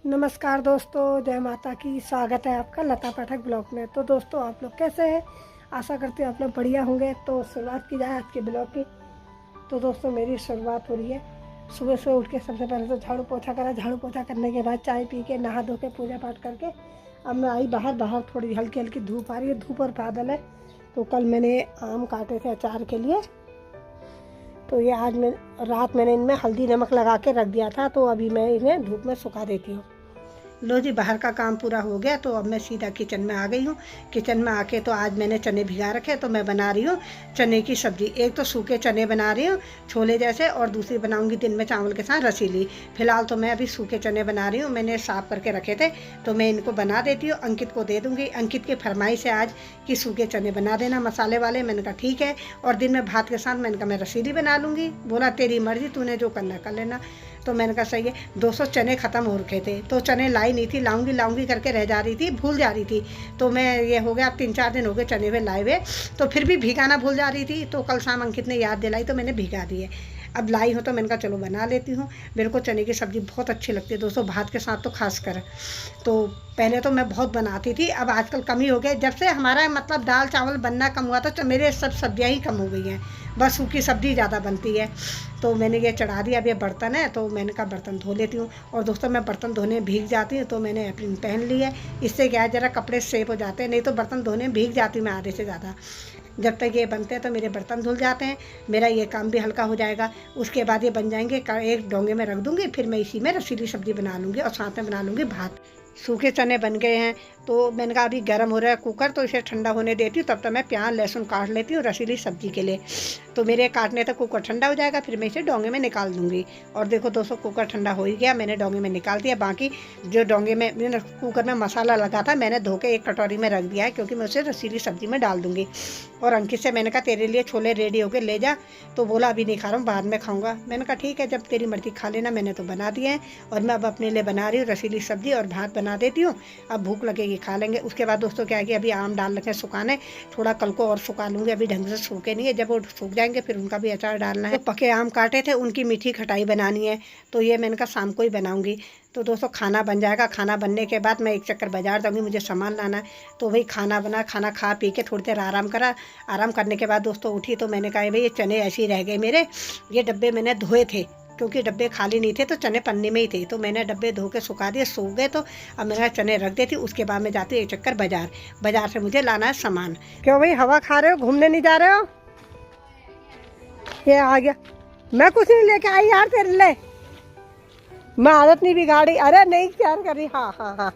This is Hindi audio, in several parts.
नमस्कार दोस्तों, जय माता की। स्वागत है आपका लता पाठक ब्लॉग में। तो दोस्तों, आप लोग कैसे हैं? आशा करते हैं आप लोग बढ़िया होंगे। तो शुरुआत की जाए आज के ब्लॉग की। तो दोस्तों, मेरी शुरुआत हो रही है सुबह से उठ के। सबसे पहले तो झाड़ू पोछा करा। झाड़ू पोछा करने के बाद चाय पी के नहा धो के पूजा पाठ करके अब मैं आई बाहर थोड़ी हल्की हल्की धूप आ रही है। धूप और बादल है। तो कल मैंने आम काटे थे अचार के लिए, तो ये आज मैं रात मैंने इनमें हल्दी नमक लगा के रख दिया था। तो अभी मैं इन्हें धूप में सुखा देती हूँ। लो जी, बाहर का काम पूरा हो गया तो अब मैं सीधा किचन में आ गई हूँ। किचन में आके तो आज मैंने चने भिगा रखे, तो मैं बना रही हूँ चने की सब्जी। एक तो सूखे चने बना रही हूँ छोले जैसे, और दूसरी बनाऊंगी दिन में चावल के साथ रसीली। फिलहाल तो मैं अभी सूखे चने बना रही हूँ। मैंने साफ करके रखे थे तो मैं इनको बना देती हूँ। अंकित को दे दूँगी। अंकित की फरमाइश है आज कि सूखे चने बना देना मसाले वाले। मैंने कहा ठीक है। और दिन में भात के साथ मैंने कहा मैं रसीली बना लूँगी। बोला तेरी मर्जी, तूने जो करना कर लेना। तो मैंने कहा सही है। 200 चने ख़त्म हो रखे थे तो चने लाई नहीं थी। लाऊंगी करके रह जा रही थी, भूल जा रही थी। तो मैं ये हो गया 3-4 दिन हो गए चने हुए लाए हुए, तो फिर भी भिगाना भूल जा रही थी। तो कल शाम अंकित ने याद दिलाई तो मैंने भिगा दिए। अब लाई हूँ तो मैंने कहा चलो बना लेती हूँ। मेरे को चने की सब्ज़ी बहुत अच्छी लगती है दोस्तों, भात के साथ तो खास कर। तो पहले तो मैं बहुत बनाती थी, अब आजकल कम ही हो गए। जब से हमारा मतलब दाल चावल बनना कम हुआ तो मेरे सब सब्जियाँ ही कम हो गई हैं। बस सूखी सब्ज़ी ज़्यादा बनती है। तो मैंने ये चढ़ा दिया। अब ये बर्तन है तो मैंने कहा बर्तन धो लेती हूँ। और दोस्तों, मैं बर्तन धोने भीग जाती हूँ तो मैंने एप्रिन पहन ली है। इससे क्या है, ज़रा कपड़े सेफ हो जाते हैं। नहीं तो बर्तन धोने भीग जाती हूँ मैं आधे से ज़्यादा। जब तक ये बनते हैं तो मेरे बर्तन धुल जाते हैं, मेरा ये काम भी हल्का हो जाएगा। उसके बाद ये बन जाएंगे, एक डोंगे में रख दूँगी। फिर मैं इसी में रसीली सब्ज़ी बना लूँगी और साथ में बना लूँगी भात। सूखे चने बन गए हैं तो मैंने कहा अभी गर्म हो रहा है कुकर, तो इसे ठंडा होने देती हूँ। तब तक मैं प्याज लहसुन काट लेती हूँ रसीली सब्ज़ी के लिए। तो मेरे काटने तक कुकर ठंडा हो जाएगा, फिर मैं इसे डोंगे में निकाल दूँगी। और देखो दोस्तों, कुकर ठंडा हो ही गया, मैंने डोंगे में निकाल दिया। बाकी जो डोंगे में मैंने कुकर में मसाला लगा था मैंने धो के एक कटोरी में रख दिया है, क्योंकि मैं उसे रसीली सब्ज़ी में डाल दूँगी। और अंकित से मैंने कहा तेरे लिए छोले रेडी हो गए, ले जा। तो बोला अभी नहीं खा रहा हूँ, बाद में खाऊँगा। मैंने कहा ठीक है, जब तेरी मर्ज़ी खा लेना। मैंने तो बना दिए हैं और मैं अब अपने लिए बना रही हूँ रसीली सब्ज़ी और भात बना देती हूँ। अब भूख लगेगी खा लेंगे। उसके बाद दोस्तों क्या है कि अभी आम डाल रखे सुखाने, थोड़ा कल को और सुखा लूँगी। अभी ढंग से सूखे नहीं है, जब वो सूख जाएंगे फिर उनका भी अचार डालना है। तो पके आम काटे थे उनकी मीठी खटाई बनानी है, तो ये मैंने कहा शाम को ही बनाऊँगी। तो दोस्तों, खाना बन जाएगा। खाना बनने के बाद मैं एक चक्कर बाजार जाऊँगी, मुझे सामान लाना है। तो वही खाना बना, खाना खा पी के थोड़ी देर आराम करा। आराम करने के बाद दोस्तों उठी तो मैंने कहा भाई ये चने ऐसे ही रह गए मेरे। ये डब्बे मैंने धोए थे क्योंकि डब्बे खाली नहीं थे तो चने पन्नी में ही थे। तो मैंने डब्बे धो के सुखा दिए, सूख गए। तो अब मैंने चने रख देती। उसके बाद मैं जाती हूँ एक चक्कर बाजार से मुझे लाना है सामान। क्यों भाई, हवा खा रहे हो, घूमने नहीं जा रहे हो? ये आ गया। मैं कुछ नहीं लेके आई यार तेरे लिए, मैं आदत नहीं बिगाड़ी। अरे नहीं प्यार कर रही। हाँ हाँ हाँ,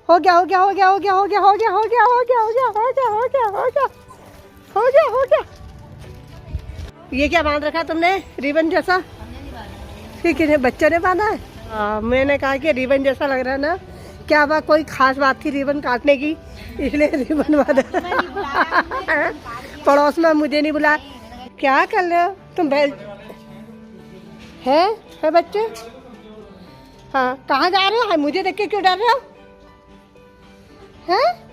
हो गया हो गया हो गया हो गया हो गया हो गया हो गया हो गया हो गया हो गया हो गया हो गया हो गया हो गया। ये क्या बांध रखा तुमने, रिबन जैसा? ठीक है, बच्चे ने बांधा है। हाँ, मैंने कहा कि रिबन जैसा लग रहा है ना। क्या बात, कोई खास बात थी रिबन काटने की, इसलिए रिबन बांधा। पड़ोस में मुझे नहीं बुला। क्या कर रहे हो तुम है बच्चे? हाँ, कहाँ जा रहे हो? हाँ, मुझे देख के क्यों डर रहे हो? हैं?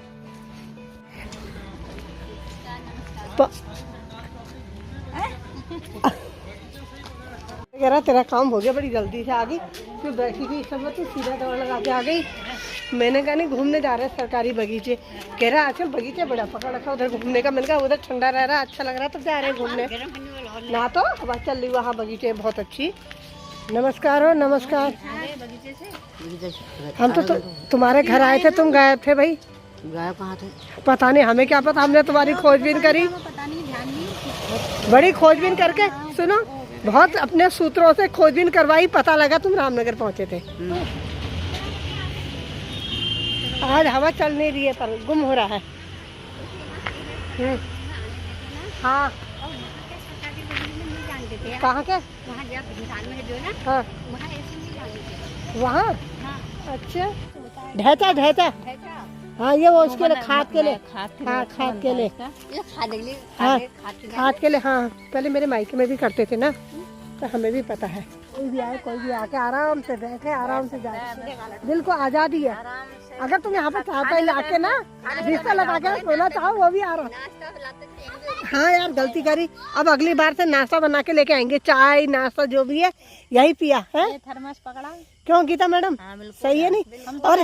कह रहा तेरा काम हो गया, बड़ी जल्दी से आ गई। फिर बैठी गई सब तो सीधा दौड़ लगा के आ गई। मैंने कहा नहीं, घूमने जा रहे हैं सरकारी बगीचे। कह रहा आजकल बगीचे बड़ा पकड़ रखा उधर घूमने का। मैंने कहा उधर ठंडा रह रहा है, अच्छा लग रहा है तो जा रहे हैं घूमने। ना तो हवा चल रही, वहाँ बगीचे बहुत अच्छी। नमस्कार हो, नमस्कार। हम तो तुम्हारे घर आए थे, तुम गायब थे भाई। गायब कहाँ थे? पता नहीं, हमें क्या पता। हमने तुम्हारी खोजबीन करी, बड़ी खोजबीन करके। सुनो, बहुत अपने सूत्रों से खोजबीन करवाई, पता लगा तुम रामनगर पहुंचे थे। आज हवा चल नहीं रही है पर गुम हो रहा है। हाँ, कहाँ के? हाँ, वहाँ। अच्छा, ढैचा। हाँ, ये वो उसके लिए, खाद के लिए। हाँ, खाद के लिए। हाँ, खाद के लिए। हाँ, पहले मेरे मायके में भी करते थे ना, तो हमें भी पता है। कोई भी आए, कोई भी आके आराम से बैठे, आराम से जाए। दिल को आज़ादी है। अगर तुम यहाँ पे चाहते लाके ना बिस्तर लगा के सोना चाहो, वो भी आराम। हाँ यार गलती करी, अब अगली बार से नाश्ता बना के लेके आएंगे, चाय नाश्ता जो भी है यही पिया है। थर्मस पकड़ा क्यों गीता मैडम? हाँ, सही है नहीं? और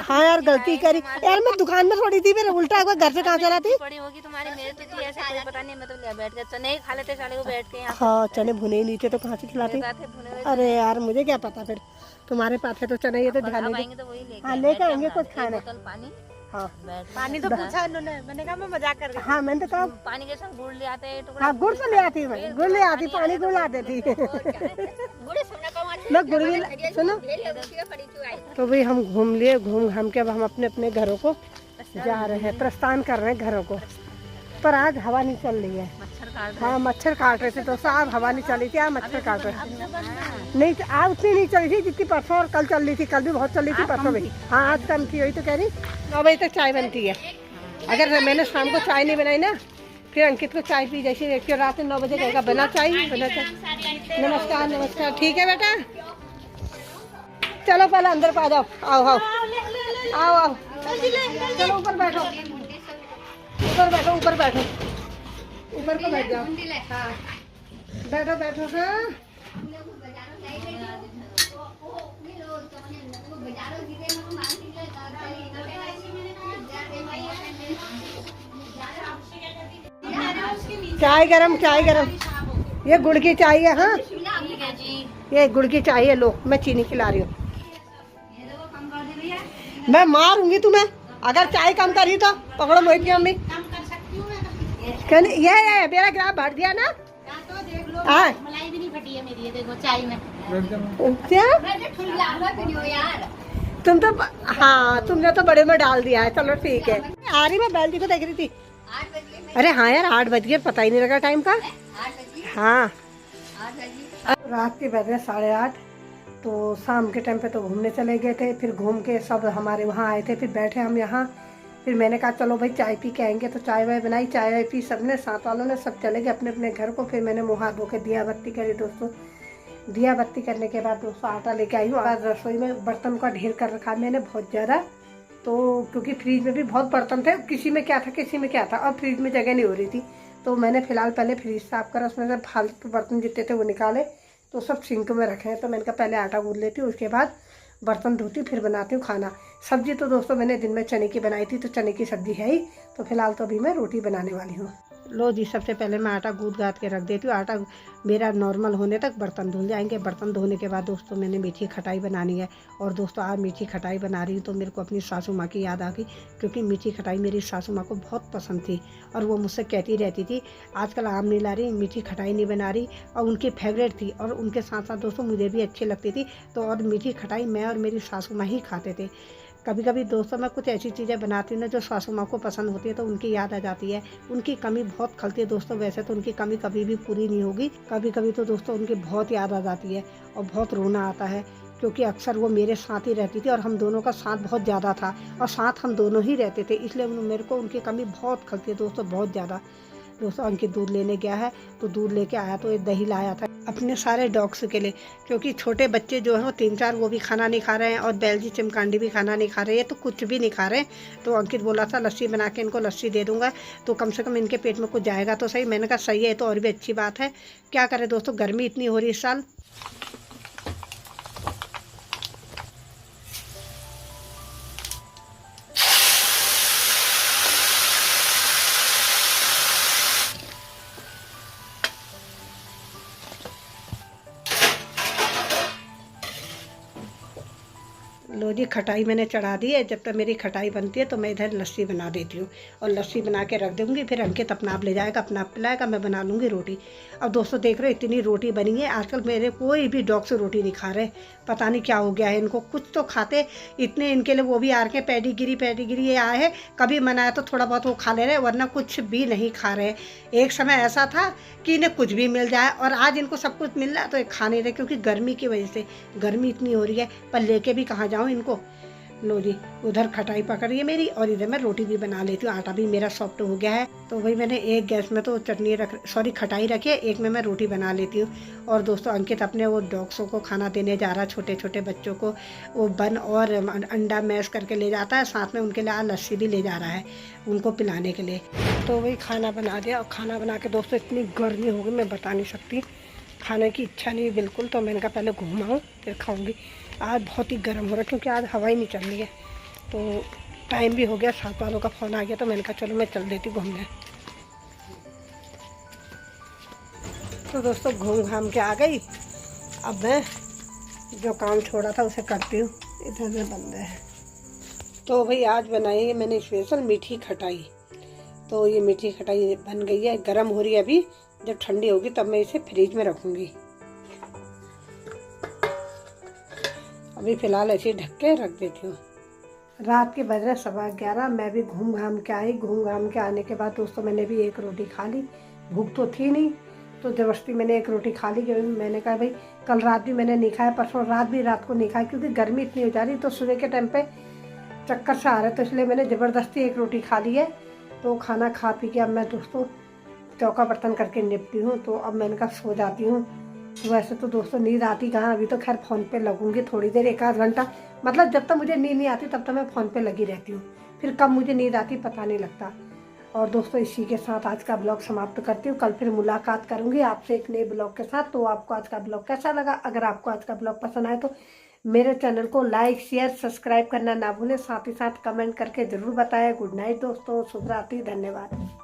हाँ यार गलती करी यार, मैं दुकान में थोड़ी थी, फिर उल्टा हुआ घर से कहाँ चला थी। पड़ी होगी तुम्हारी, मेरे तो थी ऐसे कोई पता नहीं, मैं तो ले बैठ गया, चने खा लेते साले को बैठ के यहाँ। हाँ चने भुने ही नहीं थे तो कहाँ से खिलाती। अरे यार मुझे क्या पता, फिर तुम्हारे पास है तो चने, ये तो ध्यान नहीं। हाँ लेके आएंगे कुछ खाने। पानी, हाँ पानी तो पूछा उन्होंने, मैंने कहा मैं मजाक कर रही हूँ। हाँ मैंने तो कहा पानी के साथ गुड़ ले आते हैं। हाँ गुड़ तो ले आती मैं, गुड़ ले आती, पानी गुड़ ला देती। मैं गुड़ भी सुनो। तो भाई हम घूम लिए, घूम घाम के अब हम अपने अपने घरों को जा रहे हैं, प्रस्थान कर रहे हैं घरों को। पर आज हवा नहीं चल रही है। हाँ मच्छर काट रहे थे तो साहब, हवा नहीं चली थी, आज मच्छर काट रहे नहीं, आज उतनी नहीं चली थी जितनी परसों और कल चल रही थी। कल भी बहुत चल रही थी, परसों भी। हाँ आज कम थी, वही तो कह रही। 9 बजे तक चाय बनती है। अगर मैंने शाम को चाय नहीं बनाई ना, फिर अंकित को चाय पी जैसी देखती हो, रात में 9 बजे कहेगा बना चाय, बना चाय। नमस्कार नमस्कार, ठीक है बेटा, चलो पहले अंदर आ जाओ। आओ आओ आओ आओ, चलो ऊपर बैठो, ऊपर बैठो, ऊपर बैठो, ऊपर को बैठ जाओ। हाँ बैठो बैठो। हाँ चाय गरम, चाय गरम, ये गुड़ की चाय है। हाँ ये गुड़ की चाय है, लो मैं चीनी खिला रही हूँ। मैं मारूंगी तुम्हें अगर चाय कम करी तो। पकड़ो मोहित की मम्मी, ये मेरा गिलास भर दिया ना। हाँ मलाई भी नहीं फटी है मेरी, देखो चाय में। क्या तुम तो, हाँ तुमने तो बड़े में डाल दिया है, चलो ठीक है। आ रही मैं बैल जी को देख रही थी। अरे हाँ यार 8 बज गए, पता ही नहीं लगा टाइम का। हाँ रात के बज रहे 8:30। तो शाम के टाइम पे तो घूमने चले गए थे, फिर घूम के सब हमारे वहाँ आए थे, फिर बैठे हम यहाँ। फिर मैंने कहा चलो भाई चाय पी के आएंगे, तो चाय वाय बनाई, चाय वाय पी सबने, साथ वालों ने सब चले गए अपने अपने घर को। फिर मैंने मुँह हाथ धो के दिया बत्ती करी दोस्तों। दिया बत्ती करने के बाद दोस्तों आटा लेके आई हूँ। आज रसोई में बर्तन का ढेर कर रखा मैंने बहुत ज़्यादा, तो क्योंकि फ्रिज में भी बहुत बर्तन थे, किसी में क्या था किसी में क्या था, और फ्रिज में जगह नहीं हो रही थी। तो मैंने फ़िलहाल पहले फ्रिज साफ़ करा, उसमें से फालतू बर्तन जितने थे वो निकाले, तो सब सिंक में रखे हैं। तो मैंने कहा पहले आटा गूंद लेती हूँ, उसके बाद बर्तन धोती हूँ, फिर बनाती हूँ खाना। सब्जी तो दोस्तों मैंने दिन में चने की बनाई थी, तो चने की सब्जी है ही। तो फिलहाल तो अभी मैं रोटी बनाने वाली हूँ। लो जी, सबसे पहले मैं आटा गूंद गाद के रख देती हूँ। आटा मेरा नॉर्मल होने तक बर्तन धुल जाएंगे। बर्तन धोने के बाद दोस्तों मैंने मीठी खटाई बनानी है। और दोस्तों आज मीठी खटाई बना रही हूँ तो मेरे को अपनी सासू माँ की याद आ गई, क्योंकि मीठी खटाई मेरी सासू माँ को बहुत पसंद थी। और वो मुझसे कहती रहती थी आजकल आम नहीं ला रही, मीठी खटाई नहीं बना रही, और उनकी फेवरेट थी। और उनके साथ साथ दोस्तों मुझे भी अच्छी लगती थी। तो और मीठी खटाई मैं और मेरी सासू माँ ही खाते थे। कभी कभी दोस्तों मैं कुछ ऐसी चीज़ें बनाती हूँ ना जो सासू माँ को पसंद होती है, तो उनकी याद आ जाती है। उनकी कमी बहुत खलती है दोस्तों, वैसे तो उनकी कमी कभी भी पूरी नहीं होगी। कभी कभी तो दोस्तों उनकी बहुत याद आ जाती है और बहुत रोना आता है, क्योंकि अक्सर वो मेरे साथ ही रहती थी और हम दोनों का साथ बहुत ज़्यादा था और साथ हम दोनों ही रहते थे, इसलिए मेरे को उनकी कमी बहुत खलती है दोस्तों, बहुत ज़्यादा। दोस्तों अंकित दूध लेने गया है, तो दूध लेके आया तो एक दही लाया था अपने सारे डॉग्स के लिए, क्योंकि छोटे बच्चे जो हैं वो 3-4 वो भी खाना नहीं खा रहे हैं, और बेलजी चिमकांडी भी खाना नहीं खा रहे हैं, तो कुछ भी नहीं खा रहे हैं। तो अंकित बोला था लस्सी बना के इनको लस्सी दे दूंगा, तो कम से कम इनके पेट में कुछ जाएगा तो सही। मैंने कहा सही है, तो और भी अच्छी बात है। क्या करें दोस्तों, गर्मी इतनी हो रही इस साल। लो जी, खटाई मैंने चढ़ा दी है। जब तक मेरी खटाई बनती है तो मैं इधर लस्सी बना देती हूँ, और लस्सी बना के रख दूँगी। फिर अंकित अपना आप ले जाएगा, अपना आप पिलाएगा, मैं बना लूँगी रोटी। अब दोस्तों देख रहे हो इतनी रोटी बनी है। आजकल मेरे कोई भी डॉग से रोटी नहीं खा रहे, पता नहीं क्या हो गया है इनको। कुछ तो खाते इतने, इनके लिए वो भी आ रखे पेडीगिरी ये आए हैं, कभी मनाया तो थोड़ा बहुत वो खा ले रहे, वरना कुछ भी नहीं खा रहे। एक समय ऐसा था कि इन्हें कुछ भी मिल जाए, और आज इनको सब कुछ मिल रहा है तो ये खा नहीं रहे, क्योंकि गर्मी की वजह से। गर्मी इतनी हो रही है, पर लेके भी कहाँ जाऊँ इनको। लो जी, उधर खटाई पकड़ी है मेरी, और इधर मैं रोटी भी बना लेती हूँ। आटा भी मेरा सॉफ्ट हो गया है। तो वही मैंने एक गैस में तो खटाई रखी है, एक में मैं रोटी बना लेती हूँ। और दोस्तों अंकित अपने वो डॉग्सों को खाना देने जा रहा है, छोटे छोटे बच्चों को। वो बन और अंडा मैश करके ले जाता है, साथ में उनके लिए लस्सी भी ले जा रहा है उनको पिलाने के लिए। तो वही खाना बना दिया, और खाना बना के दोस्तों इतनी गर्मी हो गई मैं बता नहीं सकती, खाने की इच्छा नहीं बिल्कुल। तो मैंने कहा पहले घूम आऊँ फिर खाऊंगी। आज बहुत ही गर्म हो रहा है क्योंकि आज हवा ही नहीं चल रही है। तो टाइम भी हो गया, साथ वालों का फ़ोन आ गया, तो मैंने कहा चलो मैं चल देती घूमने। तो दोस्तों घूम घाम के आ गई। अब मैं जो काम छोड़ा था उसे करती हूँ। इधर में बंद है। तो भाई आज बनाई है मैंने स्पेशल मीठी खटाई। तो ये मीठी खटाई बन गई है, गर्म हो रही है अभी, जब ठंडी होगी तब मैं इसे फ्रिज में रखूँगी। अभी फ़िलहाल ऐसे ही ढक के रख देती हूँ। रात के बज रहे 11:15। मैं भी घूम घाम के आई। घूम घाम के आने के बाद दोस्तों मैंने भी एक रोटी खा ली। भूख तो थी नहीं, तो ज़बरदस्ती मैंने एक रोटी खा ली। क्योंकि मैंने कहा भाई कल रात भी मैंने नहीं खाया, परसों रात को नहीं खाया, क्योंकि गर्मी इतनी हो जा रही तो सुबह के टाइम पे चक्कर से आ रहे, तो इसलिए मैंने ज़बरदस्ती एक रोटी खा ली है। तो खाना खा पी के अब मैं दोस्तों चौका बर्तन करके निपटी हूँ। तो अब मैंने कहा सो जाती हूँ। वैसे तो दोस्तों नींद आती कहाँ, अभी तो खैर फ़ोन पे लगूंगी थोड़ी देर, 1 आध घंटा, मतलब जब तक मुझे नींद नहीं आती तब तक मैं फ़ोन पे लगी रहती हूँ। फिर कब मुझे नींद आती पता नहीं लगता। और दोस्तों इसी के साथ आज का ब्लॉग समाप्त करती हूँ। कल फिर मुलाकात करूँगी आपसे एक नए ब्लॉग के साथ। तो आपको आज का ब्लॉग कैसा लगा? अगर आपको आज का ब्लॉग पसंद आए तो मेरे चैनल को लाइक शेयर सब्सक्राइब करना ना भूलें। साथ ही साथ कमेंट करके ज़रूर बताएं। गुड नाइट दोस्तों, शुभ रात्रि, धन्यवाद।